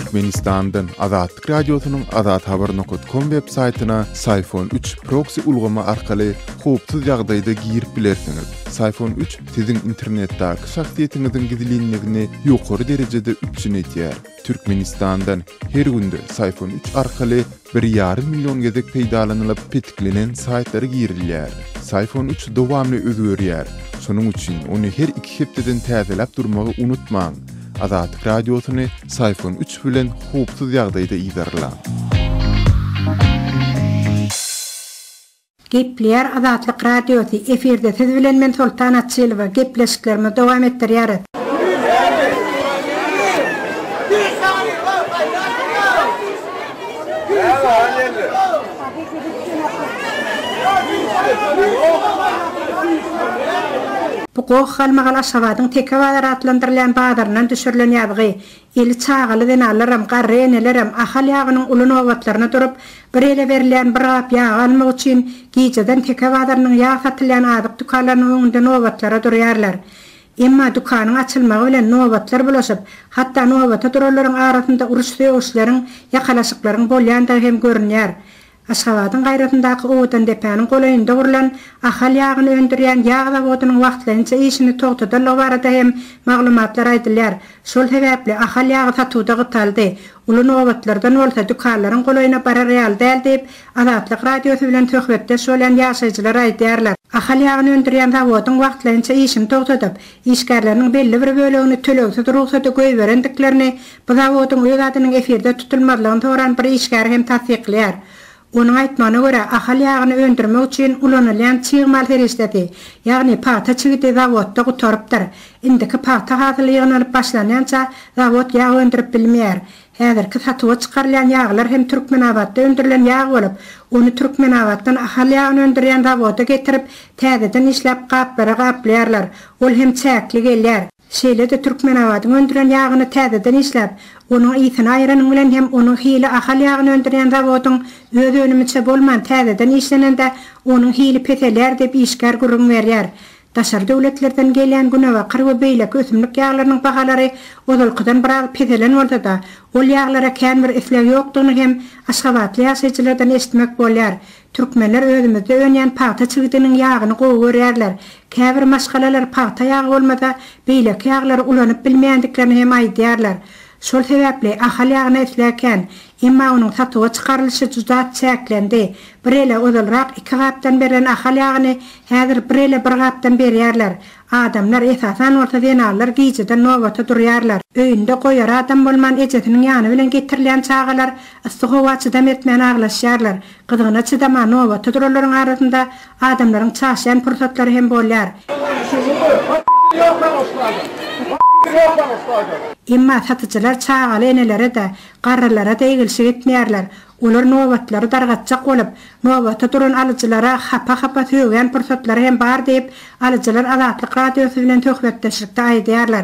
Türkmenistan'dan Azatlyk Radiosynyň azathabar.com websaytyna Sayfon 3 proxy ulgama arkaly howpsuz ýagdaýda girip bilersiňiz. Sayfon 3 siziň internetdäki şahsiýetiňiziň gizliligini ýokary derejede üçin etýär. Türkmenistan'dan her günde Sayfon 3 arkaly 1,5 milyon gezek peýdalanylyp petiklenen saytlary girilýär. Sayfon 3 dowamly özgörýär. Şonuň üçin ony her 2 hepdeden täzeläp durmagy unutmaň. Azatlyk Radiosyny Sayfon 3 bilen howpsuz ýagdaýda iýdarlar. Gepler Azatlyk Radiosu eferde siz bilen men Sultan Atçylova gepleşiklerimi dowam etdirýär. Bu goň halmagal aşabadyň tekewar atlandyrylan badaryndan düşürilen ýadygy eli çagaly denalaram garrenelerim ahal ýagynyň uly nowatlaryna durup bir ele berilen bir gap ýagy almak üçin gijeden tekewadarynyň ýag satylýan adyk dukanlarynyň öňünde nowatlara durýarlar. Emma dukanyň açylmagy bilen nowatlar bulaşyp, hatda nowata duralaryň arasynda uruş söýüşleriň, ýakalaşyklaryň bolýanda hem görünýär. Aşgabatyň gaýratyndaky owadan depäniň golaýynda gurulan ahal ýagyny öndürýän ýag zawodynyň wagtlynça işini togtadyllygy barada hem maglumatlar aýdylýar. Şol sebäpli ahal ýagy satywda gytaldy. Uly nowatlardan bolsa dukanlaryň golaýyna bara real däl diýip Azatlyk Radiosy bilen töhbetde şolyan ýaşaýjylar aýdýarlar. Ahal ýagyny öndürýän zawodyň wagtlynça işini togtadyp, işgärleriň belli bir bölegini töleksiz ruhsata goýberendiklerini bu zawodyň öz adynyň eferde tutulmadygyny soran bir işgär hem tasdiklýar. Onun aýtmagyna görä ahal ýagyny öndürmek üçin ulanylýan çygmal feristeti, ýagny paýta çygdy zawodda gutarıpdyr. Indiki paýta hazırlygyny alyp başlanýança zawod ýag öndürip bilmeýär. Häzirki satywga çykarylýan ýaglar hem Türkmenawatda öndürilen ýag bolup, onu Türkmenawatdan ahal ýagyny öndürýän zawoda getirip täzeden işläp gaplarlar. Ol hem çäkli gelýär. Şeýle de Türkmenawatyň öndüren ýagyny täzeden işläp, onuň ýysyny aýranyň bilen hem onuň hili ahal ýagyny öndüren zawodyň öz önümiçe bolman täzeden işlenende onuň hili peteler diýip işgär gurrun berýär. Daşary döwletlerden gelýän günewa qyrwy beýlek ösümlik ýaglarynyň bahalary ozalkydan biraz petelen bolsa da, ol ýaglara kän bir isleg ýokdugyny hem aşgabatly ýaşaýjylardan eşitmek bolýar. Türkmenler özümizde önýän paýta çygydynyň ýagyny gowy görýärler. Käbir maşgalalar paýta ýagy bolmasa, beýlek ýaglary ulanyp bilmeýändiklerini hem aýdýarlar. Şol sebäpli ahal ýagyny esläken, emma onuň satyga çykarylyşy juda çäklendi. Bir ele ozalrak 2 gapdan beren ahal ýagyny häzir bir ele bir gapdan berýärler. Adamlar esasan orta denallar gijeden nowata durýarlar. Öýünde goýar adam bolman ejetiniň ýany bilen getirilen çagalar istigowa çydam etmän aglaşýarlar. Gydygyna çydaman nowata duralaryň arasynda adamlaryň çaşýan pursatlary hem bolýar. Emma satyjylar çagaly enelere de garralara da egilşik etmeýärler. Olar nowatlary dargatjak bolup, nowata duran alyjylara hapa söýgen pursatlary hem bar diýip alyjylar Azatlyk Radiosy bilen töhbetdeşikde aýdýarlar.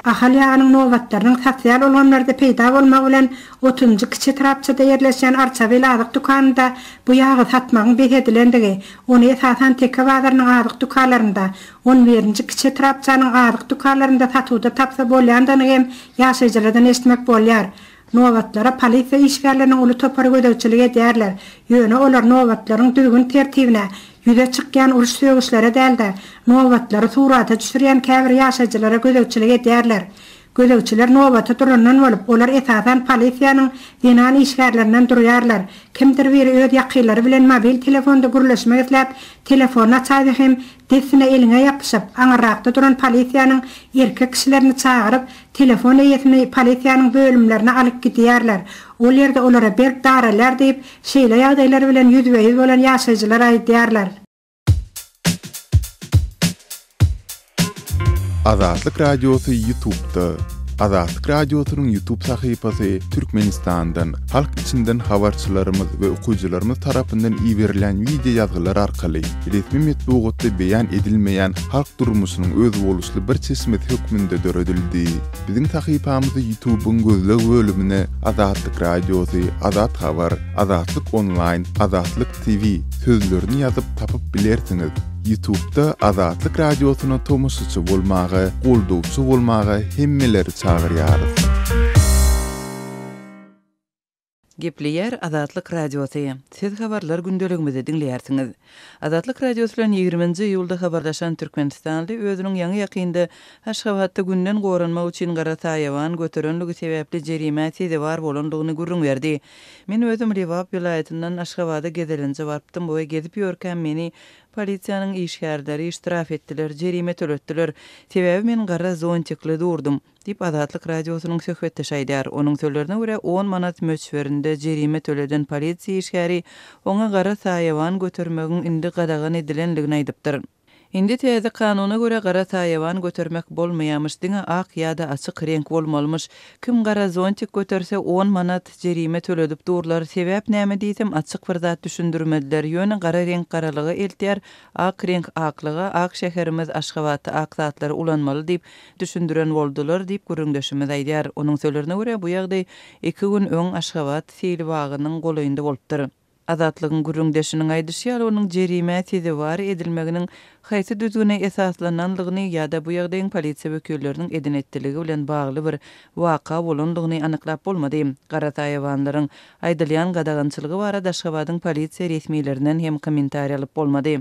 Ahal ýagynyň nowatlarynyň sosial olanlarda peýda bolmagy bilen 30-njy kiçi trapçada ýerleşen arça beladyk dukanda bu ýagy satmagyň beredilendigi, ony esasan tekewadarynyň adyk dukanlarynda, 11-nji kiçi trapçanyň adyk dukanlarynda satywda tapsa bolýandyny hem ýaşaýjylardan eşitmek bolýar. Nowatlara polisiýa işgärleriniň uly topary gödäwçiligi edýärler. Ýöne olar nowatlaryň düzgün tertibine, ýüze çykýan uruş söýüşlere däldi. Nowatlary surata düşürýän käbir ýaşaýjylara gödäwçilik edýärler. Gödäwçiler nowata durandan bolup, olar esasan polisiýanyň ýenan işgärlerinden durýarlar. Kimdir biri öz ýakynlary bilen mobil telefonda gürleşmek isläp, telefona çaýdy hem desine eline ýapyşyp, aňarakda duran polisiýanyň erkek kişilerini çagyryp, telefon eýetini polisiýanyň bölümlerine alyp gidýärler. Ol ýerde olara berk daralar diýip, şeýle ýagdaýlar bilen ýüzbeýiz bolan ýaşaýjylar aýdýarlar. Azatlyk Radiosu YouTube'da, Azatlyk Radiosynyň YouTube sahypasy Türkmenistandan, halk içinden habarçylarymyz we okuyjylarymyz tarapyndan iberilen video ýazgylar arkaly resmi metbuatda beýan edilmeýän halk durmuşynyň öz boluşly bir çeşmet hökmünde döredildi. Biziň sahypamyzy YouTube'un gözleg bölümine Azatlyk Radiosy, Azat Habar, Azatlyk Online, Azatlyk TV sözlerini ýazyp tapyp bilersiňiz. YouTube'da Azatlyk Radiosyna tomusçy bolmagy, goldowçy bolmagy hemmeleri çagyrýarys. Gepleýär Azatlyk Radiosy. Siz habarlar gündeligimizde dinleýärsiňiz. Azatlyk Radiosu bilen 20-nji ýylda habarlaşan Türkmenistanly özüniň ýaňy ýakynda Aşgabatda günden goranmak üçin gara taýawan göterenligi sebäpli jerime var bolandygyny gurrun berdi. Men özüm Rewap vilayetininden Aşgabada gezelenje barpdym. Bu gezip ýörken meni polisiýanyň işgärleri iştiraf etdiler, jerime töletdiler. Sebäbi men gara zonçykly durdum. Dip Azatlyk Radiosynyň söhbetde şaýdar. Onuň sözlerine görä 10 manat möçberinde jerime töleden polisiýa işgäri oňa gara taýawan götermegiň indi gadagan edilenligini aýdypdyr. Indi täze kanuny görä gara taýawan götermek bolmaýarmyş, diňe ak ýa-da açyk renk bolmalymış. Kim gara zonçyk göterse 10 manat jerime töledip durlar. Sebäp näme diýsem açyk bir zat düşündirmediler. Ýöne gara renk garalygy eltýär, ak renk aklyga, ak şäherimiz Aşgabatda ak zatlary ulanmaly diýip düşündiren boldular diýip gürüňdeşimiz aýdýar. Onuň sözlerine görä bu ýagdaý 2 gün öň Aşgabat seli bagynyň golaýynda bolupdyr. Azatlygyň gürüňdeşiniň aýdysy onuň jerime var edilmeginiň haýsy düzgüne esaslananlygyny ýa-da bu ýagdaýyň polisiýa wekilleriniň edinetdiligi bilen bagly bir waka bolandygyny anyklap bolmady. Gara taýawanlaryň aýdylýan gadagançylygy barada Aşgabatyň polisiýa resmiýetlerinden hem kommentariýa alyp bolmady.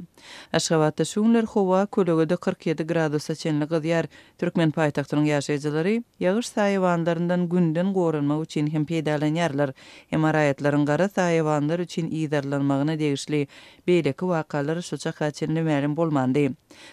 Aşgabatda şu günler howa kölegede 47 gradusa çenli gyzýar. Türkmen paýtagtynyň ýaşaýjylary ýagyş taýawanlaryndan günden goranmak üçin hem peýdalanýarlar. Hem araýatlaryň gara taýawanlar üçin ýydarlanmagyna degişli beýleki wakalar şoça kaçenli ma'lum bolmady.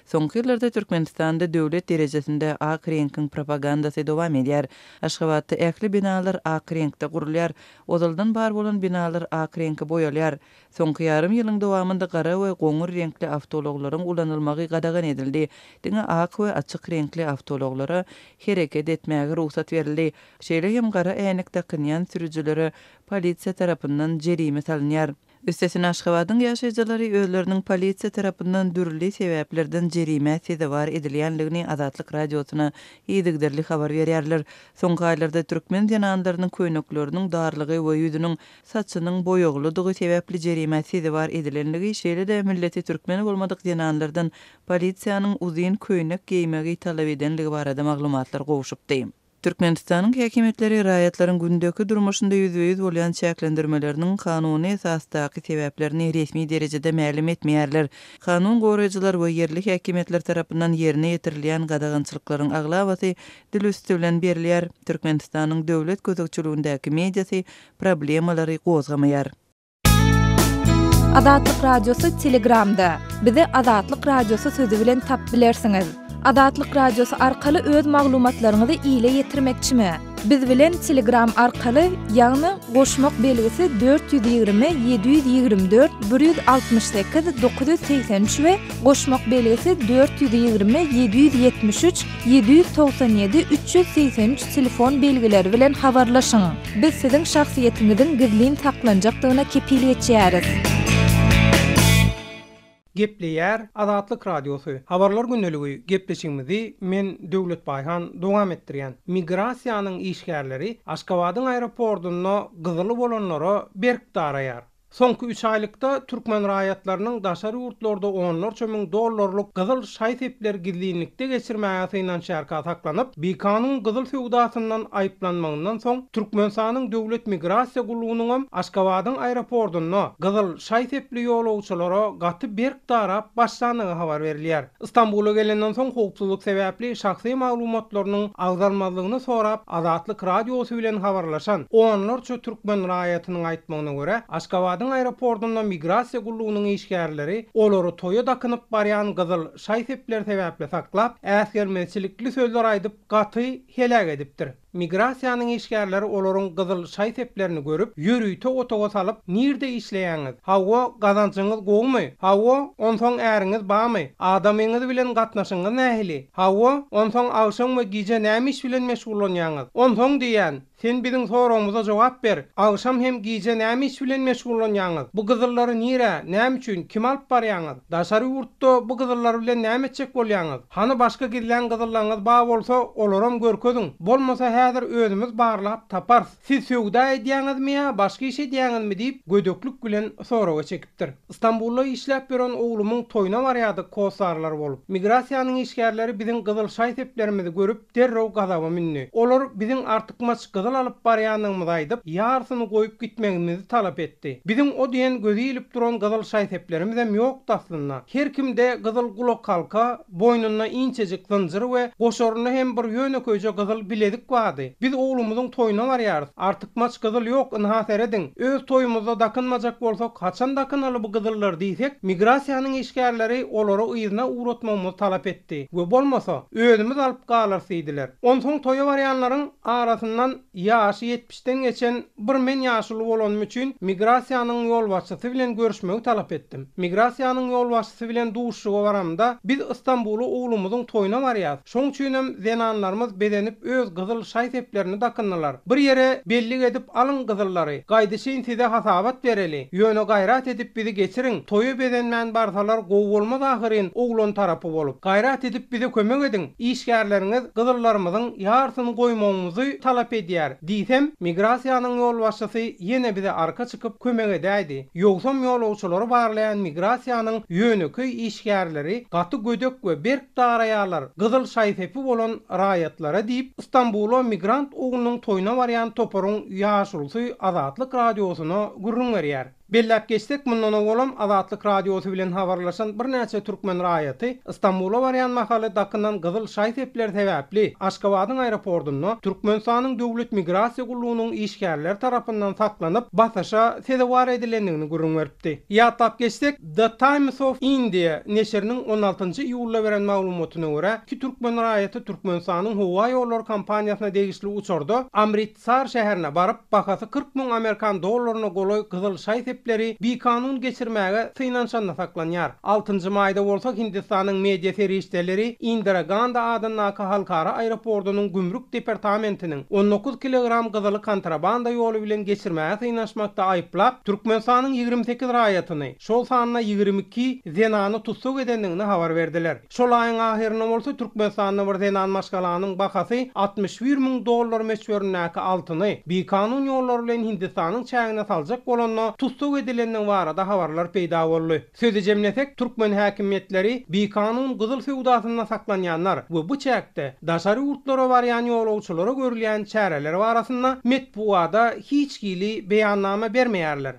Soňky ýyllarda Türkmenistanda döwlet derejesinde ak renkiň propagandasy dowam edýär. Aşgabatda ähli binalar ak renkde gurulýar, odaldan bar bolan binalar ak renkde boýalýar. Soňky ýarym ýylyň dowamında gara we goňur renkli awtologlaryň ulanylmagy gadagan edildi. Diňe ak we açyk renkli awtologlara hereket etmäge ruhsat berildi. Şeýle hem gara änek takynýan sürüjilere polisiýa tarapyndan jerime salanýar. Üstesine Aşgabatyň ýaşaýjylary özleriniň polisiýa tarapyndan dürli sebäplerden jerime var edilýänligini Azatlyk Radiosyna ýygyderli habar berýärler. Soňky aýlarda türkmen ýananlarynyň köýnekleriniň darlygy we ýüzüniň saçynyň boýaglydygy sebäpli jerime var edilenligi şeýle-de milleti türkmen bolmadyk ýananlardan polisiýanyň uzyn köýnek giýmegi talap edenligi barada maglumatlar gowuşupdy. Türkmenistanyň häkimetleri raýatlaryň gündäki durmuşynda ýüzüýüz bolan çäklendirmeleriniň kanuny esasdaky sebäplerini resmi derejede ma'lum etmeýärler. Kanun goraýjylar we yerli häkimetler tarapyndan ýerine ýetirilýän gadagançylyklaryň aglawasy dil üstü bilen berilýär. Türkmenistanyň döwlet gözegçiligindäki mediasy problemalary gozgamaýar. Azatlyk Radiosu Telegramda. Bizi Azatlyk Radiosu sözü bilen tap bilersiňiz. Azatlyk Radiosu arkaly öz maglumatlaryňyzy ýyle ýetirmekçimi? Biz bilen Telegram arkaly ýagny goşmak belgisi 420 724 168 983 we goşmak belgisi 420 773 797 383 telefon belgileri bilen habarlaşyň. Biz siziň şahsiýetiňiziň gizlin taklanjakdygyna kepil etýäris. Gepleýär Azatlyk Radiosu. Habarlar günneligi gepleşigimizi men Döwlet Baýhan dowam etdirýän. Migrasiýanyň işgärleri Aşgabatyň aeroportuna gyzyly bolanlara berk daraýar. Soňky 3 aýlykda türkmen raýatlarynyň daşary ýurtlarda onlarça miň dollarlyk gyzyl şaý sepler gizlilikde geçirmäge synan şärka saklanyp, BK-nyň gyzyl sewdasyndan aýplanmagyndan soň Türkmenistanyň döwlet migrasiýa gulugynyň Aşgabatyň aeroportuna gyzyl şaý sepli ýolagçylara gaty berk darap başlanyny habar berilýär. Istanbula gelenden soň howpsuzlyk sebäpli şahsy maglumatlarynyň agzalmalygyny sorap Azatlyk Radiosy bilen habarlaşan onlarça türkmen raýatynyň aýtmagyna görä Aşgabat aeroportundan migrasiya gulluğunun işgärleri olary toya dakınıp baryan gyzyl şaý sepler sebäpli saklap, äsgermezçilikli sözler aýdyp gaty helag edipdir. Migrasiýanyň işgärleri olaryň gyzyl şaý teplerini görüp, ýürüýte otoga salyp, "Nirde işleýäňiz? Hawa gazançyňyz gowmy? Hawa onsoň äriňiz bamy? Adamyňyz bilen gatnaşyňyz nähili? Hawa onsoň agşam we gije näme iş bilen meşgullanýaňyz?" Onsoň diýen, "Sen biziň soragyňyza jogap ber. Agşam hem gije näme iş bilen meşgullanýaňyz? Bu gyzylary nire, näme üçin, kim alyp barýaňyz? Daşary ýurtda bu gyzyllar bilen näme etjek bolýaňyz? Hany başga gidilen gyzyllaryňyz bar bolsa, olaram görkezin. Bolmasa häzir özümiz barlap tapar. Siz söwda edýäňizmi ýa başga iş edýäňizmi?" diýip gödöklük bilen soraga çekipdir. İstanbulda işläp beren oglumyň toýuna barýardy kosarlar bolup. Migrasiýanyň işgärleri biziň gyzyl şaý teplerimizi görüp derrew gazaba minni. Olar biziň artykmaç gyzyl alyp barýanymyzy aýdyp, ýarsyny goýup gitmegimizi talap etdi. Biziň o diýen gözi ilip duran gyzyl şaý teplerimiz hem ýok aslynda. Her kimde gyzyl gulak halka, boynuna inçejik zynjyr we goşoruny hem bir ýöneköýje gyzyl biledik bardy. Biz oglumyzyň toýuna barýarys. Artykmaç gyzyl ýok, ynhasar edin. Öz toýumyzda dakynmajak bolsak, kaçan dakynmaly bu gyzyllar diýsek, migrasiýanyň işgärleri olary ýyzyna uğratmamyzy talap etdi. We bolmasa özümiz alyp galarsydylar. Onsoň toýa barýanlaryň arasyndan ýaşy 70-den geçen bir men ýaşly bolanym üçin migrasiýanyň ýol başçysy bilen görüşmegi talap etdim. Migrasiýanyň ýol başçysy bilen duşuşyga baramda biz İstanbuly oglumyzyň toýuna barýar. Şoň üçin hem zenanlarymyz bedenip öz gyzyl şaý teplerini dakyndylar. Bir ýere belli edip alyn gyzyllary. Gaýdyşyn size hasabat bereli. Ýöne gaýrat edip bizi geçirin. Toýu bedenmän barsalar gowy bolmaz ahyryn oglan tarapy bolup. Gaýrat edip bize kömek edin. İşgärleriňiz gyzyllarymyzyň ýarsyny goýmagymyzy talap edýär. Diýsem, migrasiýanyň ýol başçysy ýene bize arka çykyp kömek edäýdi. Ýogsam ýolagçylary barlayan migrasiýanyň ýöneköý işgärleri gaty gödök we berk daraýarlar gyzyl şaý tepi bolan raýatlara diýip İstanbulo migrant oglunyň toýuna barýan toparyň ýaşulsy Azatlyk radiosyna gurrun berýär. Bellap geçsek mundan oğlam Azatlyk radiosu bilen habarlaşan bir näçe türkmen raýaty İstanbula barýan mahaly dakyndan gyzyl şaý tepleri sebäpli Aşgabatyň aeroportuna Türkmenistanyň döwlet migrasiýa gullugynyň işgärleri tarapyndan saklanyp basaşa sedewar edilendigini gurrun beripdi. Ýatlap geçsek The Times of India neşriniň 16-njy iýulda beren maglumatyna görä ki türkmen raýaty Türkmenistanyň howa ýolları kampaniýasyna degişli uçurda Amritsar şäherine baryp bahasy 40 000 Amerikan dollaryna goloý gyzyl şaý bir kanun geçirmäge synanşanda saklanýar. 6-njy maýda bolsa Hindistanyň media ferişdeleri Indira Gandhi adyny halkara aeroportunyň gümrük departamentiniň 19 kilogram gyzyly kontrabanda ýoly bilen geçirmäge synanşmakda aýyplap Türkmenistanyň 28 raýatyny, şol sanyna 22 zenany tutsak edendigini habar berdiler. Şol aýyň ahyrynda bolsa Türkmenistanyň bir zenan maşgalanyň bahasy 61 000 dollar meşgörnäki altyny bir kanun ýollary bilen Hindistanyň çägine saljak bolanyny tutsak edilendiň barada habarlar peýda boldy. Sözü jemlesek, türkmen häkimetleri bir kanun gyzyl sewdasyna saklanýanlar we bu çäkde daşary ýurtlara barýan ýolagçylara görülýän çäreler barasynda metbuada hiç gili beýannama bermeýärler.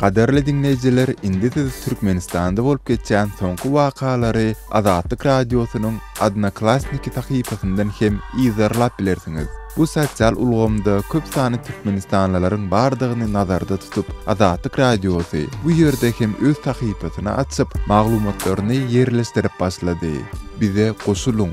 Qaderli dinleyijiler, indi siz Türkmenistanda bolup geçen soňky wakalary Azatlyk radiosynyň Adna Klasniki tahypasyndan hem izarlap bilersiňiz. Bu sosial ulgamda köp sany Türkmenistanlylaryň bardygyny nazarda tutup Azatlyk radiosy bu ýerde hem öz tahypasyny açyp maglumatlaryny ýerleşdirip başlady. Bize goşuluň.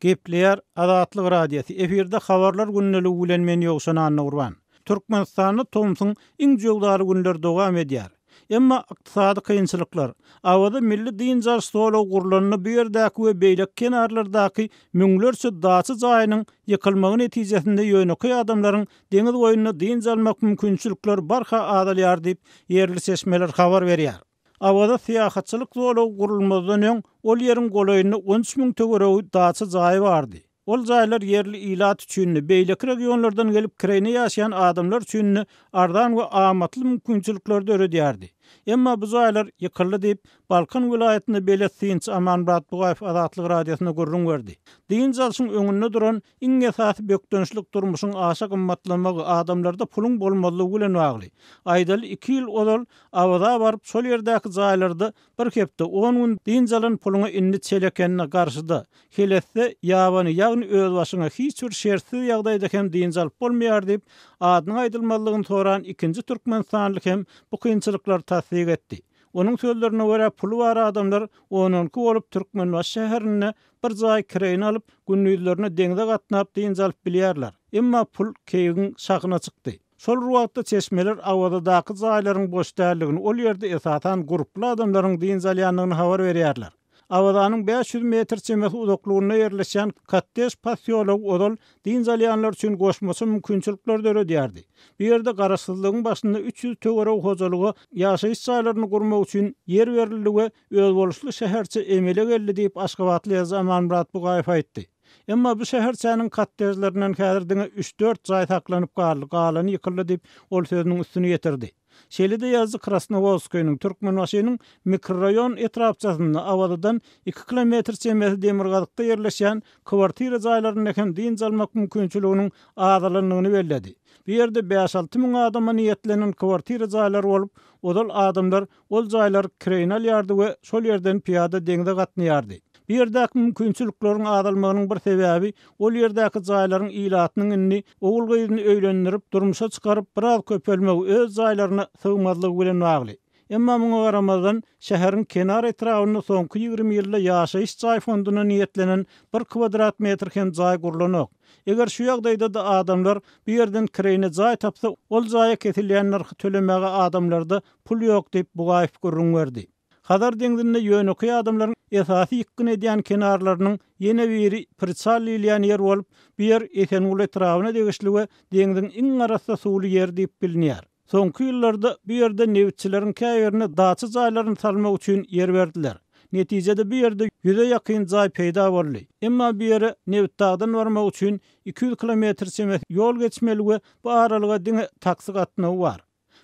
Gepleýär Azatlyk radiosu. Eferde habarlar günneligi bilen men ýogşan Anna Urban. Türkmenistanyň Tomsun iň jogdary günler dowam edýär. Emma ykdysady kynçylyklar, awada milli din jarşyly gurulanyny bu ýerdäki we beýlek kenarlardaky müňlerçe daçy jaýynyň ýykylmagy netijesinde ýöneköý adamlaryň deňiz goýunyna din jalmak mümkinçilikler barha adalýar diýip ýerli seçmeler habar berýär. Awada syýahatçylyk zolagy gurulmadan öň ol ýeriň goloýuny 13 000 tögerew daçy jaý bardy. Ol jaýlar yerli ilat üçin beýlek regionlardan gelip kirene ýaşaýan adamlar üçin ardan we amatly mümkinçilikler öredýärdi. Emma bu zaýlar ýykyldy diýip Balkan vilayetinde belet Sinç Amanmurat Bugaýew Azatlyk radiosyna gurrun berdi. Diýinjalşyň öňünde duran iň esasy bökdönüşlik durmuşyň aşa gymmatlamagy adamlarda pulun bolmalygy bilen bagly. Aýdaly 2 ýyl odal awada baryp şol ýerdäki zaýlarda bir hepde 10 gün diýinjalan puluny inni çelekenine garşyda. Helesse ýabany ýagny öz başyna hiç bir şertsiz ýagdaýda hem diýinjal bolmaýar diýip adyny aýdylmalygyny soran ikinji türkmenstanlyk hem bu kynçylyklar tasdik etdi. Onun sözlerine göre pulu var adamlar 10-12 olup Türkmenbaş şäherine bir zaý kireýini alyp günnüýlerine deňde gatnap diýinjal bilýärler. Emma pul keýigiň şakyna çykdy. Şol ruwatda çeşmeler awadaky zaýlaryň boş däldigini ol ýerde esatan gruply adamlaryň diýinjalýanlygyny habar berýärler. Awadanyň 500 metr çemes uzaklygyna ýerleşen Katteş pasiýolog odal diýinjalýanlar üçin goşmasy mümkinçilikler döredýärdi. Bir ýerde garaşsyzlygyň başynda 300 töwerek hojalygy ýaşaýyş saýlaryny gurmak üçin ýer beriligi öz boluşly şäherçe emele geldi diýip Aşgabatly Amanmurat Bugaýew aýtdy. Emma bu şäherçäniň kattejlerinden häzirdiňe 3-4 zaý taklanyp galany ýykyldy diýip ol sözüniň üstüne ýetirdi. Şeýle-de ýazdy Krasnovolskoýnyň Türkmenbaşynyň mikroraýon etrapçasynda awadadan 2 kilometr çemesi Demirgazykda ýerleşen kwartira zaýlaryny hem diýinjalmak mümkinçiliginiň azalanlygyny belledi. Bir ýerde 5-6 min adama niýetlenen kwartira zaýlary bolup, odal adamlar ol zaýlary kireýini alýardy we şol ýerden piýada deňde gatnaýardy. Bir ýerdäki mümkinçilikleriň azalmagynyň bir sebäbi ol ýerdäki zaýlaryň ilatynyň inni ogul gyzyny öýlendirip durmuşa çykaryp biraz köpelmegi öz zaýlaryna sygmazlygy bilen bagly. Emma muňa garamazdan şäheriň kenar etrawyna soňky 20 ýylda ýaşaýyş zaý fonduny niýetlenen 1 kvadrat metr hem zaý gurlanok. Eger şu ýagdaýda da adamlar bir ýerden kireýine zaý tapsa, ol zaýa kesilýän narhy tölemege adamlarda pul ýok diýip Bugaýew gurrun berdi. Hadar deňdinde ýöneky adamlaryň esasy ýykyn edýän kenarlarynyň ýene biri pritsal ýylýan ýer bolup, bir ýer Esenul etrawyna degişli we deňdiň iň arasda suwly ýer diýip bilinýär. Soňky ýyllarda bir ýerde newitçileriň käýerine daçy zaýlaryny salmak üçin ýer berdiler. Netijede bir ýerde 100'e ýakyn zaý peýda boldy. Emma bir ýere newitdagdan barmak üçin 200 kilometr çemes ýol geçmeli we bu aralyga diňe taksy gatnawy bar.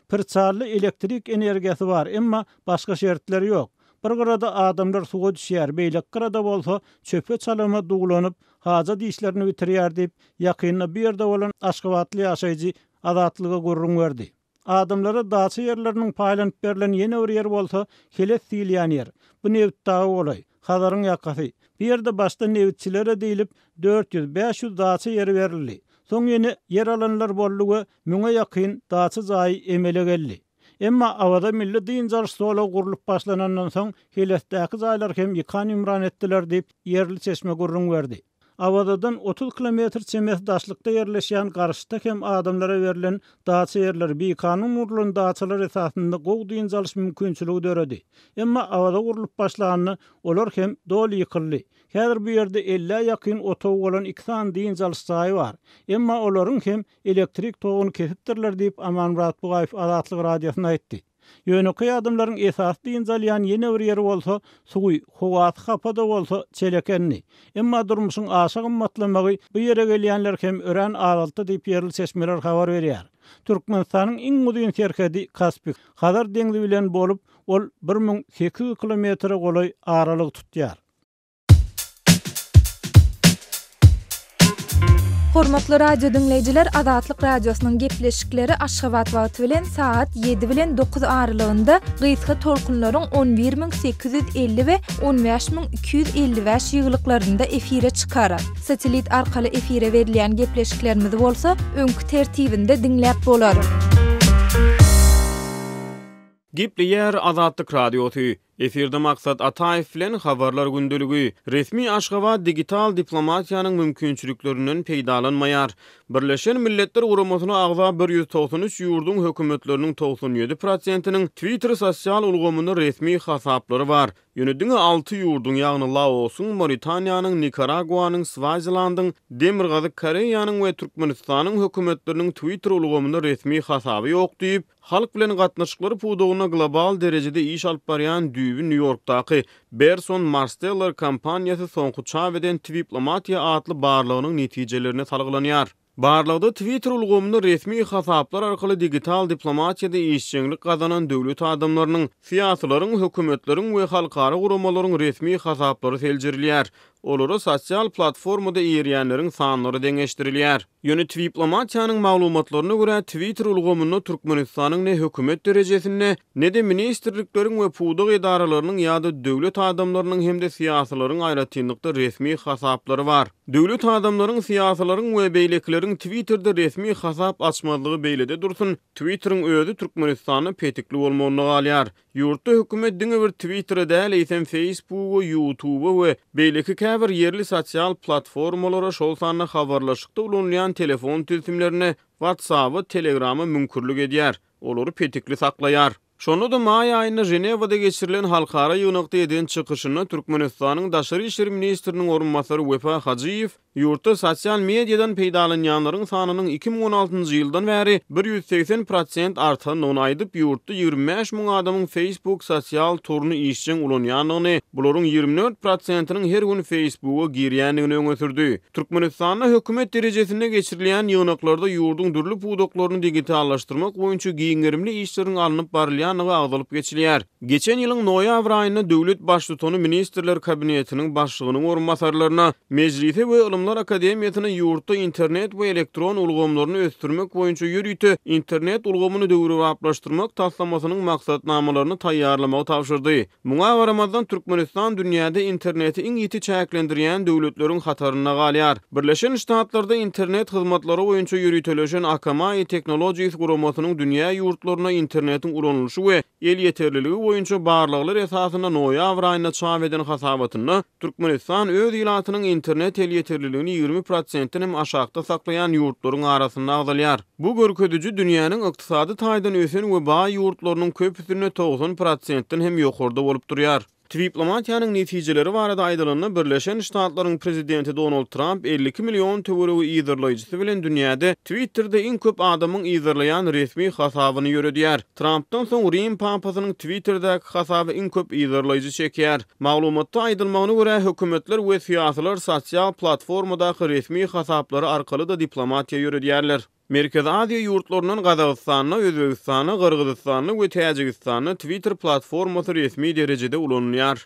Pırçarlı elektrik energiýasy bar, emma başga şertleri ýok. Bir gyrada adamlar suga düşýär, beýlek gyrada bolsa çöpe çalama duglanyp, haja diýişlerini bitirýär diýip ýakynda bir ýerde bolan Aşgabatly ýaşaýjy Azatlyga gurrun berdi. Adamlara daçy ýerleriniň paýlanyp berilen ýene bir ýer bolsa, heles diýilýän ýer. Bu newitdagy bolay, hazaryň ýakasy. Bir ýerde başda newitçilere diýilip 400-500 daçy ýeri berildi. Soň ýene yer alanlar boldy we 1000'e ýakyn daçy zaý emele geldi. Emma awada milli diýinjal sola gurulyp başlanandan soň helesdäki zaýlar hem ýykan imran etdiler diýip ýerli çeşme gurrun berdi. Awadadan 30 kilometr çemes daşlykda ýerleşýän garşyda hem adamlara berilen daçy ýerler bir kanun urulun daçylar esasynda gow diýinjal mümkinçiligi döredi. Emma awada gurulyp başlanyny olar hem doly ýykyldy. Häzir bir ýerde 50'e ýakyn otow bolan 2 san diýinjal saý bar. Emma olaryň hem elektrik toguny kesipdirler diýip Amanmurat Bugaýew Azatlyk radiosyna aýtdy. Ýöneky adamlaryň esas diýinjalýan ýene bir ýeri bolsa, suwy, howaty hapada bolsa çelekenni. Emma durmuşyň aşa gymmatlamagy bu ýere gelýänler hem ören aralty diýip ýerli çeşmeler habar berýär. Türkmenistanyň iň uzun şerhedi Kaspik, Hadar deňdi bilen bolup, ol 1800 kilometre golay aralyk tutýar. Hormatly radio dinleyijiler, Azatlyk radiosynyň gepleşikleri Aşgabat wagty bilen saat 7 bilen 9 aralygynda gysga tolkunlaryň 11850 we 15255 ýyglyklarynda efire çykarar. Satelit arkaly efire berilýän gepleşiklerimiz bolsa, öňkü tertibinde dinläp bolar. Gepleýär Azatlyk radiosy. Efirde maksat Ataýew bilen habarlar gündeligi. Resmi Aşgabat digital diplomatiýanyň mümkinçiliklerinden peýdalanmaýar. Birleşen Milletler Guramasyna agza 193 ýurdun hökümetleriniň 97%-iniň Twitter sosial ulgamyny resmi hasaplary bar. Ýöne 6 ýurdun ýagny Laosyň, Mauritaniýanyň, Nikaraguanyň, Swazilandyň, Demirgazyk Koreýanyň we Türkmenistanyň hökümetleriniň Twitter ulgamyny resmi hasaby ýok diýip, halk bilen gatnaşyklary pudugyna global derejede iş alyp barýan New York'taki Berson Marsteller kampanyasy soňky çap eden diplomatiýa adly barlygynyň netijelerini salgylanyar. Barlygda Twitter ulgamyny resmi hasaplar arkaly digital diplomatiyada işçilik gazanan döwlet adamlarynyň, siýasylaryň, hökümetleriň we halkara guramalaryň resmi hasaplary seljirilýär. Olara sosial platformada ýerýänleriň sanlary deňeşdirilýär. Ýöne diplomatiýanyň maglumatlaryna görä Twitter ulgamyny Türkmenistanyň ne hökümet derejesinde, ne de ministrlikleriň we puwduk edaralarynyň ýa-da döwlet adamlarynyň hemde siýasylaryň aýratynlykda resmi hasaplary bar. Döwlet adamlaryň, siýasylaryň we beýlekleriň Twitterda resmi hasap açmalygy beýlede dursun. Twitteriň özü Türkmenistanyň petikli bolmagyny galýar. Ýurtda hökümet diňe bir Twitter'a däl ýa-da Facebook, YouTube we beýleki käbir yerli sosial platformalara şol sanly habarlaşykda ulanýan telefon tilsimlerine WhatsApp, Telegram'a mümkünlik edýär. Olary petikli saklaýar. Şonu da may aýyna Jenewada geçirilen halkara ýygnakda eden çykyşyna Türkmenistanyň Daşary işleri ministriniň orunmasary Wefa Hajiýew ýurtda sosial mediadan peýdalanýanlaryň sanynyň 2016-njy ýyldan bäri 180% artanyny aýdyp ýurtda 25 000 adamyň Facebook sosial toruny işçiň ulanýanlygyny, bularyň 24%-nyň her gün Facebook'a girýänligini öňe sürdi. Türkmenistanyň hökümet derejesinde geçirilýän ýygnaklarda ýurdun dürli puwdaklaryny digitallaşdyrmak boýunça giňerimli işleriň alınıp barylýanlygy agdalyp geçilýär. Geçen ýylyň noýabr aýynda döwlet başlygyny ministrler kabinetiniň başlygynyň orunmasarlaryna Mejlisi we Ylymlar Akademiýasyna ýurtda internet we elektron ulgamlaryny ösdürmek boýunça ýürüýte internet ulgamyny döwraplaşdyrmak taslamasynyň maksatnamalaryny taýýarlamagy tapşyrdy. Muňa garamazdan Türkmenistan dünýäde interneti iň ýeti çäklendirýän döwletleriň hataryna galýar. Birleşen Ştatlarda internet hyzmatlary boýunça ýürütülen Akamai Technologies guramasynyň dünýä ýurtlaryna internetiň ulanylşy we el ýeterliligi boýunça barlyklar esasyna noýabr aýyna çap eden hasabatyny Türkmenistan öz ýylatynyň internet el ýeterliligini 20%-den hem aşagda saklaýan ýurtlaryň arasynda agdalýar. Bu görkezüji dünýäniň ykdysady taýdan ösen we baý ýurtlarynyň köpüsine 90%-den hem ýokarda bolup durýar. Diplomatiýanyň netijeleri barada aýdylyny Birleşen Ştatlaryň prezidenti Donald Trump 52 milyon töweregi ýygyrlaýjysy bilen dünýäde Twitter'da iň köp adamyň ýygyrlaýan resmi hasabyny ýöredýär. Trumpdan soň Rim papasynyň Twitter'daky hasaby iň köp ýygyrlaýjy çekýär. Maglumatda aýdylmagyna görä hökümetler we siýasylar sosial platformadaky resmi hasaplary arkaly da diplomatiýa ýöredýärler. Merkez Aziýa ýurtlarynyň Gazagystanyna, Özbegistanyna, Gyrgyzstanyna we Täjikistanyna Twitter platformasy resmi derejede ulanýar.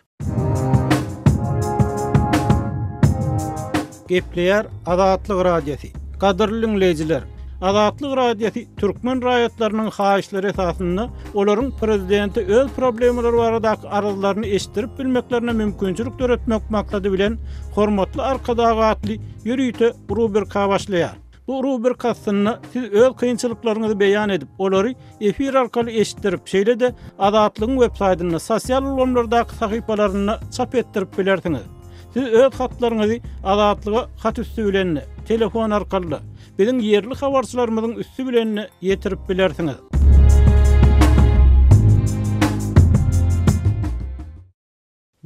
Gepleýär Azatlyk radiosy. Gadyrly dinleýijiler, Azatlyk radiosy türkmen raýatlarynyň haýyşlary esasynda olaryň prezidenti öz problemleri baradaky arazlaryny eşitdirip bilmeklerine mümkinçilik töretmek maksady bilen hormatly arkadagy atly ýürüýte rubrika başlaýar. Bu rubrikasyny siz öz kynçylyklaryňyzy beýan edip, olary efir arkaly eşitdirip, şeýle de Azatlygyň web saýtyna, sosial ulanlardaky sahypalaryna çap etdirip bilersiňiz. Siz öz hatlaryňyzy Azatlyga hat üstü bilen, telefon arkaly, biziň ýerli habarçylarymyzyň üstü bilen ýetirip bilersiňiz.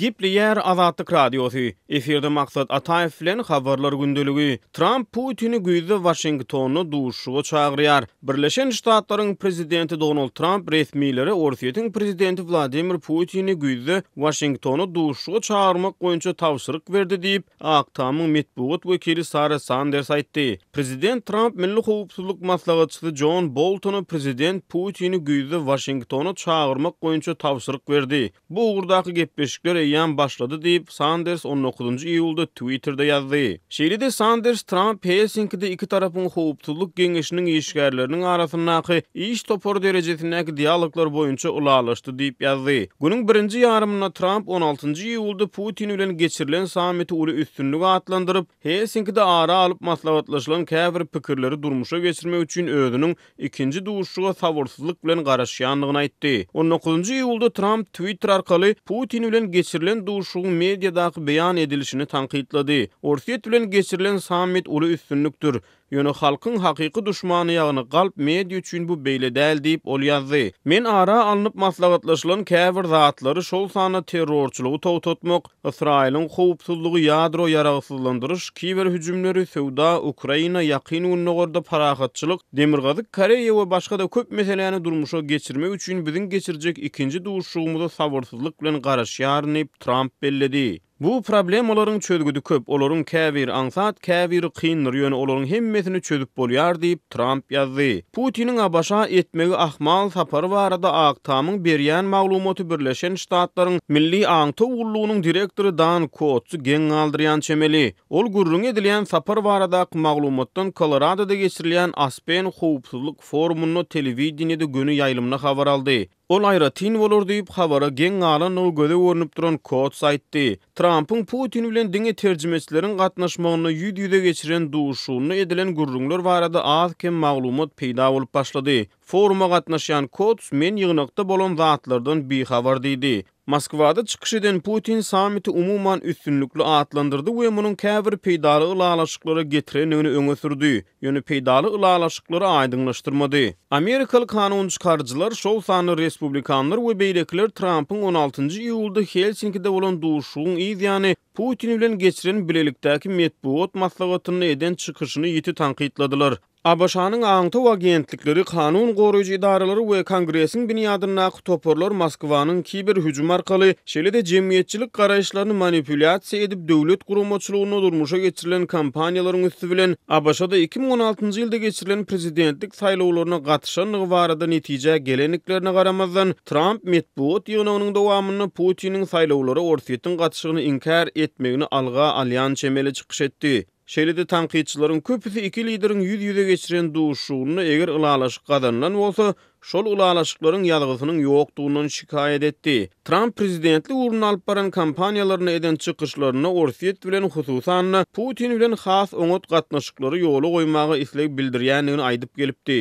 Gepleýär Azatlyk radiosy. Eferde maksat Ataýew bilen habarlar gündeligi. Trump Putini güýde Washingtony duşuga çagyrýar. Birleşen Ştatlaryň prezidenti Donald Trump resmileri Orsiýetiň prezidenti Vladimir Putini güýde Washingtony duşuga çagyrmak boýunça tapşyryk berdi diýip Aktamyň metbuat wekili Sarah Sanders aýtdy. Prezident Trump milli howpsuzlyk maslahatçysy John Boltony prezident Putini güýde Washingtony çagyrmak boýunça tapşyryk berdi. Bu ugurdaky gepleşikler ýan başlady diýip Sanders 19-njy iýulda Twitter'da ýazdy. Şeýle Sanders Trump Helsinki'de iki tarapyň howpsuzlyk geňeşiniň işgärleriniň arasyndaky iş topor derejesindäki dialoglar boýunça ulalaşdy diýip ýazdy. Günüň birinji ýarymyna Trump 16-njy iýulda Putin bilen geçirilen sammiti uly üstünlügi atlandyryp, Helsinki'de ara alyp maslahatlaşylan käbir pikirleri durmuşa geçirmek üçin özüniň ikinji duşuga sabursyzlyk bilen garaşýanlygyny aýtdy. 19-njy iýulda Trump Twitter arkaly Putin bilen geçirilen duşugyň mediadaky beýan edilişini tanqidlady. Orsiýet bilen geçirilen sammit uly üstünlükdür. Ýöne halkyň hakyky düşmany ýagyny galp media üçin bu beýle däl diýip ol ýazdy. Men ara alınıp maslahatlaşylan käbir zatlary şol sany terrorçylygy towtatmak, Israýlyň howpsuzlygy ýadro ýaragysyzlandyryş, kiber hüjümleri, Sewda, Ukraina, ýakyn unnagorda parahatçylyk, demirgazyk Koreýa we başga da köp meselelerini durmuşa geçirmek üçin biziň geçirjek ikinji duşugymyza sabursyzlyk bilen garaşýarny Trump belledi. Bu problem olaryň çözgüdi köp, olaryň käbir ansat, käbir kyndyr ýöne olaryň hemmesini çözüp bolýar diýip Trump ýazdy. Putiniň abaşa etmegi ahmal sapary barada Aktamyň berýän maglumaty Birleşen Ştatlaryň Milli Aňty Ugurlugynyň direktory Dan Coates geň aldyrýan çemeli. Ol gurrun edilýän sapar baradaky maglumatdan Colorado'da geçirilýän Aspen howpsuzlyk forumuny telewizionyada günü ýaýlymyna habar aldy. Ol aýratin bolar diýip habara geň alan o göze görünüp duran Coates aýtdy. Trump'ın Putin bilen diňe terjimechileriň gatnaşmagyny ýüz-ýüze geçiren duşuny edilen gurrunlar barada az kem maglumat peýda bolup başlady. Foruma gatnaşan Coates men ýygnakda bolan zatlardan bihabar diýdi. Moskwada çykyş eden Putin samiti umuman üstünlükli atlandyrdy we munyň käbir peýdaly ulalaşyklary getirenini öňe sürdi. Ýöne peýdaly ulalaşyklary aýdyňlaşdyrmady. Amerikaly kanun çykarjylar şol sany respublikanlar we beýlekler Trump'ın 16-njy iýulda Helsinki'de bolan duşugyň ýany Putin bilen geçiren bilelikdäki metbuat maslahatyny eden çykyşyny ýeti tanqidladylar. Abaşanyň aňty agentlikleri, kanun goraýjy idaralary we kongresiň binýadyna toporlar Moskwanyň kiber hüjüm arkaly şeýle-de jemgyýetçilik garaýşlaryny manipulyasiýa edip döwlet gurulmaçylygyna durmuşa geçirilen kampaniýalaryň üstü bilen Abaşada 2016-njy ýylda geçirilen prezidentlik saýlawlaryna gatnaşanlygy barada netije geleneklerine garamazdan Trump metbuat ýygynyň dowamyny Putiniň saýlawlary orsiýetiň gatnaşygyny inkar etmegini alga alýan çemeli çykyş etdi. Şeýle-de tanqidçilaryň köpüsi iki lideriň ýüz-ýüze geçiren duşugyny eger ulalaşyk gazanlan bolsa, şol ulalaşyklaryň ýalgysynyň ýokdugyny şikayet etdi. Trump prezidentlik uruny alyp baran kampaniýalaryna eden çykyşlaryna orsiýet bilen hususan Putin bilen has oňat gatnaşyklary ýoly goýmagy isleg bildirýändigini aýdyp gelipdi.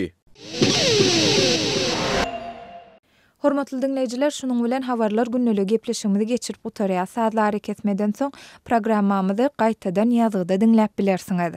Hormatly dinleýijiler, şunuň bilen habarlar günneligi gepleşigimizi geçirip otarýar. Saatlar ketmeden soň programmamyzy gaýtadan ýazgyda dinläp bilersiňiz.